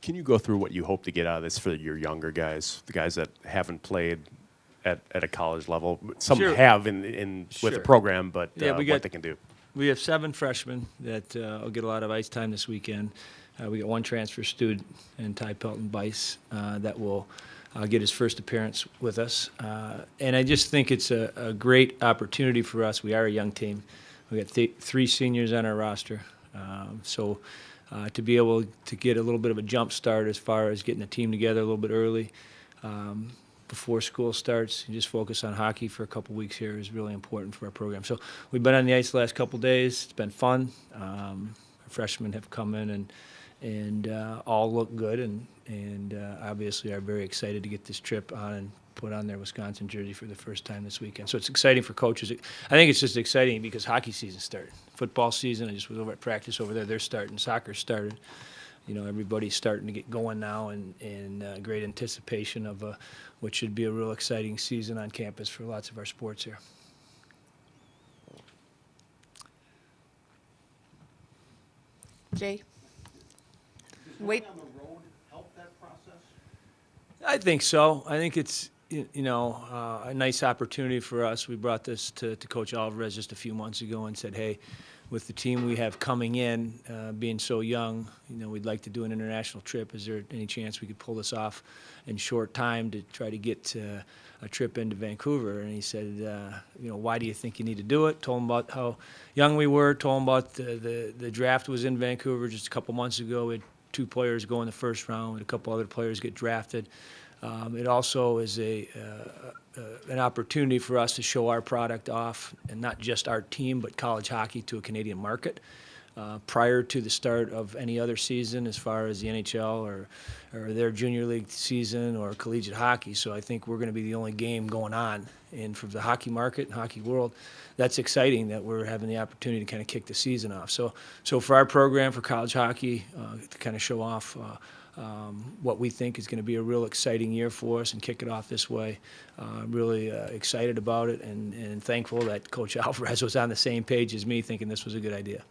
Can you go through what you hope to get out of this for your younger guys, the guys that haven't played at a college level? Some Sure. have in with the Sure. program, but Yeah, what they can do. We have 7 freshmen that will get a lot of ice time this weekend. We got 1 transfer student in Ty Pelton Bice that will get his first appearance with us. And I just think it's a great opportunity for us. We are a young team. We got 3 seniors on our roster. So to be able to get a little bit of a jump start as far as getting the team together a little bit early before school starts, and just focus on hockey for a couple weeks here is really important for our program. So we've been on the ice the last couple days. It's been fun. Our freshmen have come in and all look good, and obviously are very excited to get this trip on and put on their Wisconsin jersey for the first time this weekend. So it's exciting for coaches. I think it's just exciting because hockey season started. Football season, I just was over at practice over there. They're starting. Soccer started. You know, everybody's starting to get going now, and great anticipation of what should be a real exciting season on campus for lots of our sports here. Jay? Wait. On the road help that process? I think so. I think it's a nice opportunity for us. We brought this to Coach Alvarez just a few months ago and said, hey, with the team we have coming in, being so young, we'd like to do an international trip. Is there any chance we could pull this off in short time to try to get a trip into Vancouver? And he said, why do you think you need to do it? Told him about how young we were. Told him about the draft was in Vancouver just a couple months ago. We had 2 players go in the first round, and a couple other players get drafted. It also is an opportunity for us to show our product off, and not just our team, but college hockey to a Canadian market prior to the start of any other season as far as the NHL or their junior league season or collegiate hockey. So I think we're going to be the only game going on. And for the hockey market and hockey world, that's exciting that we're having the opportunity to kind of kick the season off. So for our program, for college hockey, to kind of show off what we think is going to be a real exciting year for us and kick it off this way. Really excited about it and thankful that Coach Alvarez was on the same page as me, thinking this was a good idea.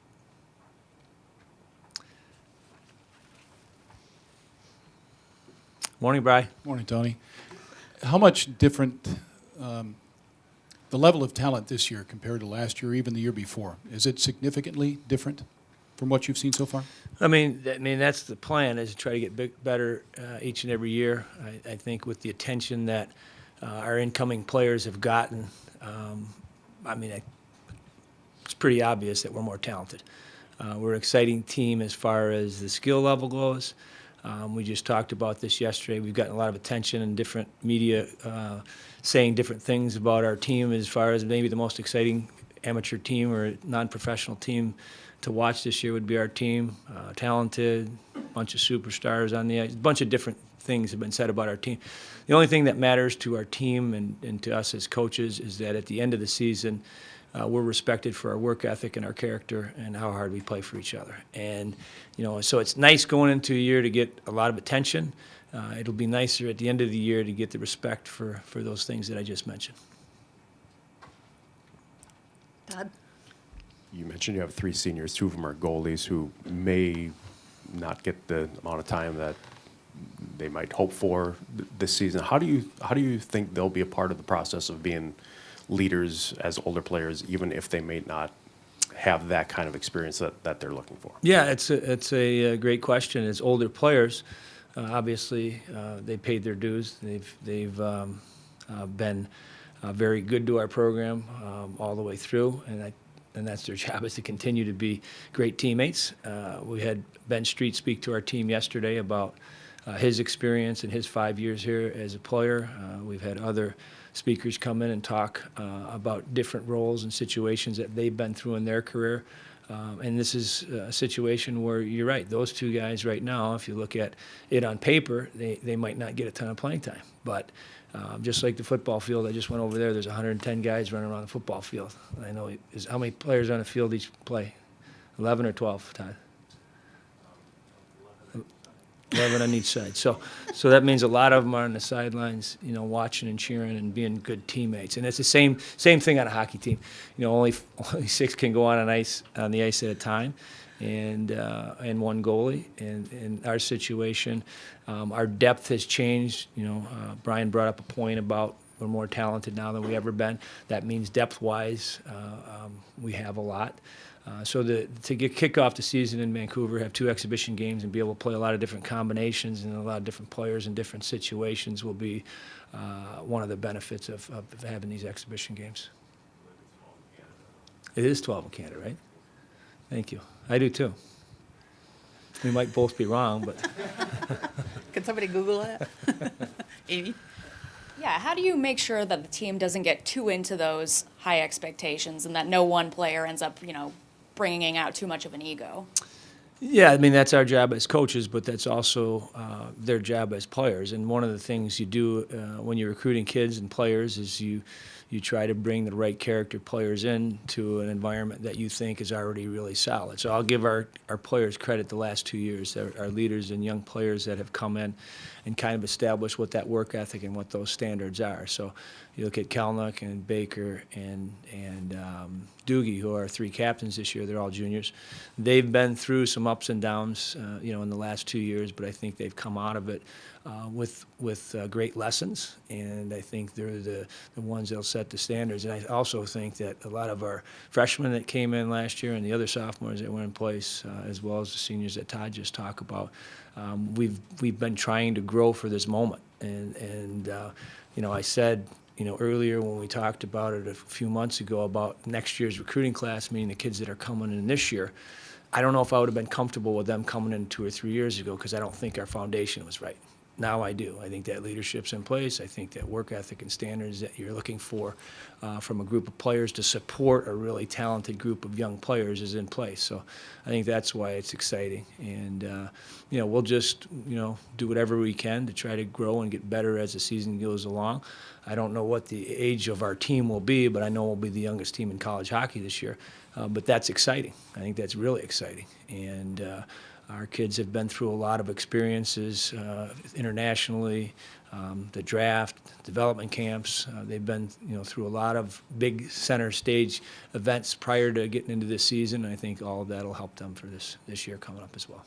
Morning, Bri. Morning, Tony. How much different the level of talent this year compared to last year, or even the year before? Is it significantly different from what you've seen so far? I mean, that's the plan, is to try to get better each and every year. I think with the attention that our incoming players have gotten, it's pretty obvious that we're more talented. We're an exciting team as far as the skill level goes. We just talked about this yesterday. We've gotten a lot of attention in different media saying different things about our team as far as maybe the most exciting amateur team or non-professional team to watch this year would be our team. Talented, bunch of superstars on the ice. A bunch of different things have been said about our team. The only thing that matters to our team and to us as coaches is that at the end of the season, we're respected for our work ethic and our character and how hard we play for each other. And, so it's nice going into a year to get a lot of attention. It'll be nicer at the end of the year to get the respect for those things that I just mentioned. Todd? You mentioned you have 3 seniors. 2 of them are goalies who may not get the amount of time that they might hope for this season. How do you think they'll be a part of the process of being leaders as older players, even if they may not have that kind of experience that they're looking for? Yeah, it's a great question. As older players, obviously they paid their dues. They've been very good to our program all the way through, and that's their job, is to continue to be great teammates. We had Ben Street speak to our team yesterday about his experience and his 5 years here as a player. We've had other speakers come in and talk about different roles and situations that they've been through in their career. And this is a situation where you're right. Those 2 guys right now, if you look at it on paper, they might not get a ton of playing time. But just like the football field, I just went over there. There's 110 guys running around the football field. I know how many players on the field each play? 11 or 12, Todd? 11 on each side. So that means a lot of them are on the sidelines, watching and cheering and being good teammates. And it's the same thing on a hockey team. Only 6 can go on the ice at a time. and one goalie. And in our situation, our depth has changed. Brian brought up a point about we're more talented now than we ever been. That means depth-wise, we have a lot. To kick off the season in Vancouver, have 2 exhibition games, and be able to play a lot of different combinations and a lot of different players in different situations will be one of the benefits of having these exhibition games. It is 12 in Canada, right? Thank you. I do too. We might both be wrong, but Can somebody Google that? Amy? Yeah, how do you make sure that the team doesn't get too into those high expectations and that no one player ends up, bringing out too much of an ego? yeah, I mean, that's our job as coaches, but that's also their job as players. And one of the things you do when you're recruiting kids and players is you try to bring the right character players in to an environment that you think is already really solid. So I'll give our players credit the last 2 years, our leaders and young players that have come in and kind of established what that work ethic and what those standards are. So you look at Kelnick and Baker and Doogie, who are 3 captains this year. They're all juniors. They've been through some ups and downs, in the last 2 years, but I think they've come out of it with great lessons, and I think they're the ones that'll set the standards. And I also think that a lot of our freshmen that came in last year and the other sophomores that were in place, as well as the seniors that Todd just talked about, we've been trying to grow for this moment. And I said, earlier when we talked about it a few months ago about next year's recruiting class, meaning the kids that are coming in this year, I don't know if I would have been comfortable with them coming in 2 or 3 years ago because I don't think our foundation was right. Now I do. I think that leadership's in place. I think that work ethic and standards that you're looking for from a group of players to support a really talented group of young players is in place. So I think that's why it's exciting. And, we'll just, do whatever we can to try to grow and get better as the season goes along. I don't know what the age of our team will be, but I know we'll be the youngest team in college hockey this year. But that's exciting. I think that's really exciting. And our kids have been through a lot of experiences internationally, the draft, development camps. They've been, through a lot of big center stage events prior to getting into this season. And I think all of that will help them for this year coming up as well.